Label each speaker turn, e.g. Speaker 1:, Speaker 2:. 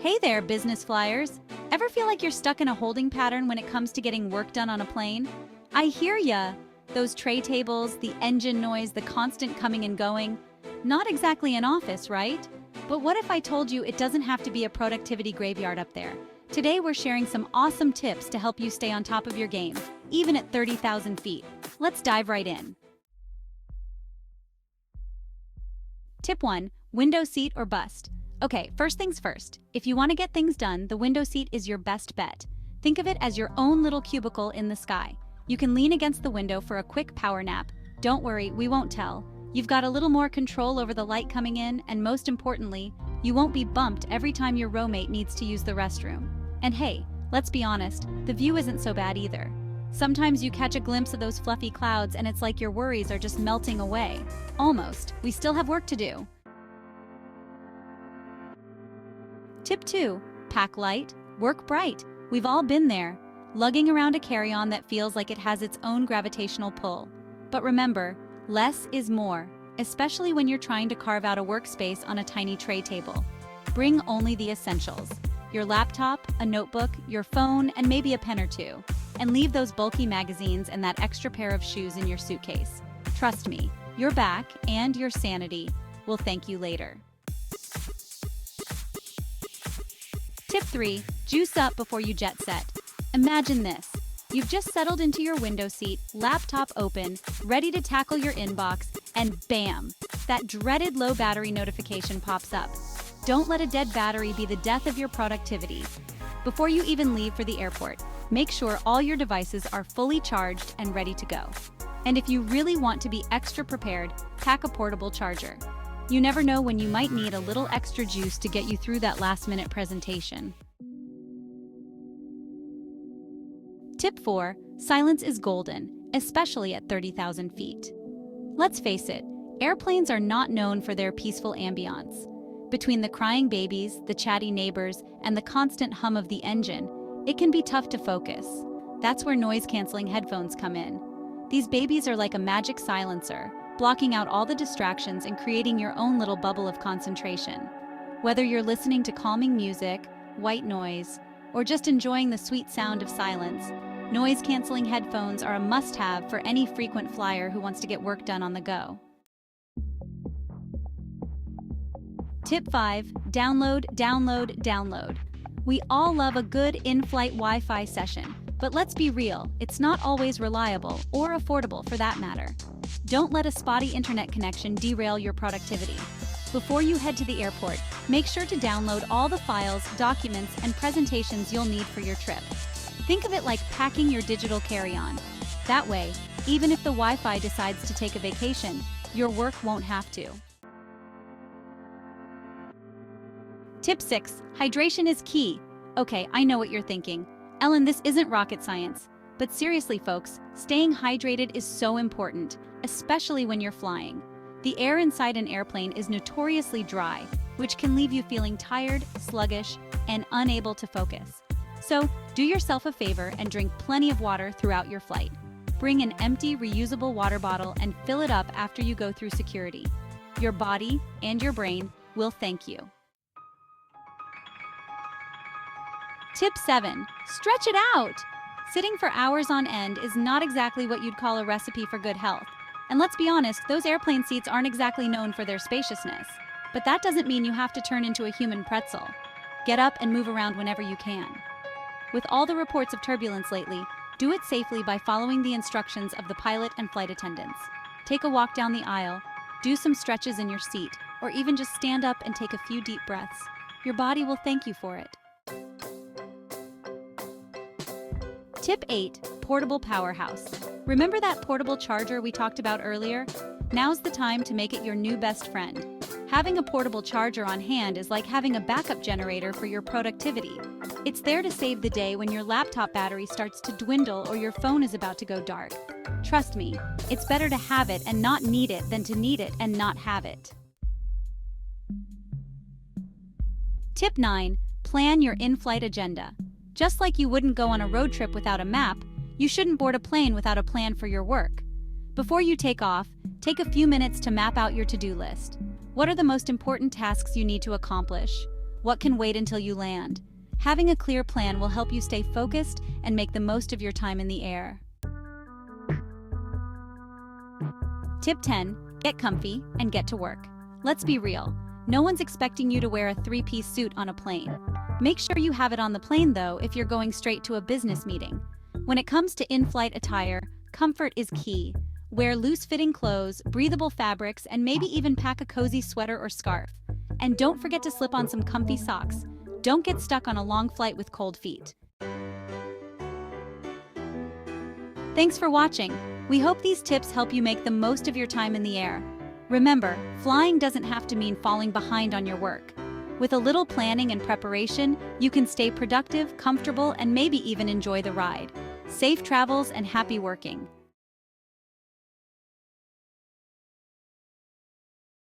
Speaker 1: Hey there, business flyers! Ever feel like you're stuck in a holding pattern when it comes to getting work done on a plane? I hear ya! Those tray tables, the engine noise, the constant coming and going. Not exactly an office, right? But what if I told you it doesn't have to be a productivity graveyard up there? Today we're sharing some awesome tips to help you stay on top of your game, even at 30,000 feet. Let's dive right in. Tip 1. Window seat or bust. Okay, first things first. If you want to get things done, the window seat is your best bet. Think of it as your own little cubicle in the sky. You can lean against the window for a quick power nap. Don't worry, we won't tell. You've got a little more control over the light coming in, and most importantly, you won't be bumped every time your roommate needs to use the restroom. And hey, let's be honest, the view isn't so bad either. Sometimes you catch a glimpse of those fluffy clouds and it's like your worries are just melting away. Almost. We still have work to do. Tip 2. Pack light, work bright. We've all been there, lugging around a carry-on that feels like it has its own gravitational pull. But remember, less is more, especially when you're trying to carve out a workspace on a tiny tray table. Bring only the essentials. Your laptop, a notebook, your phone, and maybe a pen or two. And leave those bulky magazines and that extra pair of shoes in your suitcase. Trust me, your back and your sanity will thank you later. Tip 3. Juice up before you jet set. Imagine this. You've just settled into your window seat, laptop open, ready to tackle your inbox, and bam! That dreaded low battery notification pops up. Don't let a dead battery be the death of your productivity. Before you even leave for the airport, make sure all your devices are fully charged and ready to go. And if you really want to be extra prepared, pack a portable charger. You never know when you might need a little extra juice to get you through that last-minute presentation. Tip 4. Silence is golden, especially at 30,000 feet. Let's face it, airplanes are not known for their peaceful ambiance. Between the crying babies, the chatty neighbors, and the constant hum of the engine, it can be tough to focus. That's where noise-canceling headphones come in. These babies are like a magic silencer, blocking out all the distractions and creating your own little bubble of concentration. Whether you're listening to calming music, white noise, or just enjoying the sweet sound of silence, noise-canceling headphones are a must-have for any frequent flyer who wants to get work done on the go. Tip 5. Download, download, download. We all love a good in-flight Wi-Fi session, but let's be real, it's not always reliable or affordable for that matter. Don't let a spotty internet connection derail your productivity. Before you head to the airport, make sure to download all the files, documents, and presentations you'll need for your trip. Think of it like packing your digital carry-on. That way, even if the Wi-Fi decides to take a vacation, your work won't have to. Tip 6. Hydration is key. Okay, I know what you're thinking. Ellen, this isn't rocket science. But seriously, folks, staying hydrated is so important, especially when you're flying. The air inside an airplane is notoriously dry, which can leave you feeling tired, sluggish, and unable to focus. So, do yourself a favor and drink plenty of water throughout your flight. Bring an empty, reusable water bottle and fill it up after you go through security. Your body and your brain will thank you. Tip 7. Stretch it out! Sitting for hours on end is not exactly what you'd call a recipe for good health. And let's be honest, those airplane seats aren't exactly known for their spaciousness. But that doesn't mean you have to turn into a human pretzel. Get up and move around whenever you can. With all the reports of turbulence lately, do it safely by following the instructions of the pilot and flight attendants. Take a walk down the aisle, do some stretches in your seat, or even just stand up and take a few deep breaths. Your body will thank you for it. Tip 8. Portable powerhouse. Remember that portable charger we talked about earlier? Now's the time to make it your new best friend. Having a portable charger on hand is like having a backup generator for your productivity. It's there to save the day when your laptop battery starts to dwindle or your phone is about to go dark. Trust me, it's better to have it and not need it than to need it and not have it. Tip 9. Plan your in-flight agenda. Just like you wouldn't go on a road trip without a map, you shouldn't board a plane without a plan for your work. Before you take off, take a few minutes to map out your to-do list. What are the most important tasks you need to accomplish? What can wait until you land? Having a clear plan will help you stay focused and make the most of your time in the air. Tip 10. Get comfy and get to work. Let's be real. No one's expecting you to wear a three-piece suit on a plane. Make sure you have it on the plane, though, if you're going straight to a business meeting. When it comes to in-flight attire, comfort is key. Wear loose-fitting clothes, breathable fabrics, and maybe even pack a cozy sweater or scarf. And don't forget to slip on some comfy socks. Don't get stuck on a long flight with cold feet. Thanks for watching. We hope these tips help you make the most of your time in the air. Remember, flying doesn't have to mean falling behind on your work. With a little planning and preparation, you can stay productive, comfortable, and maybe even enjoy the ride. Safe travels and happy working.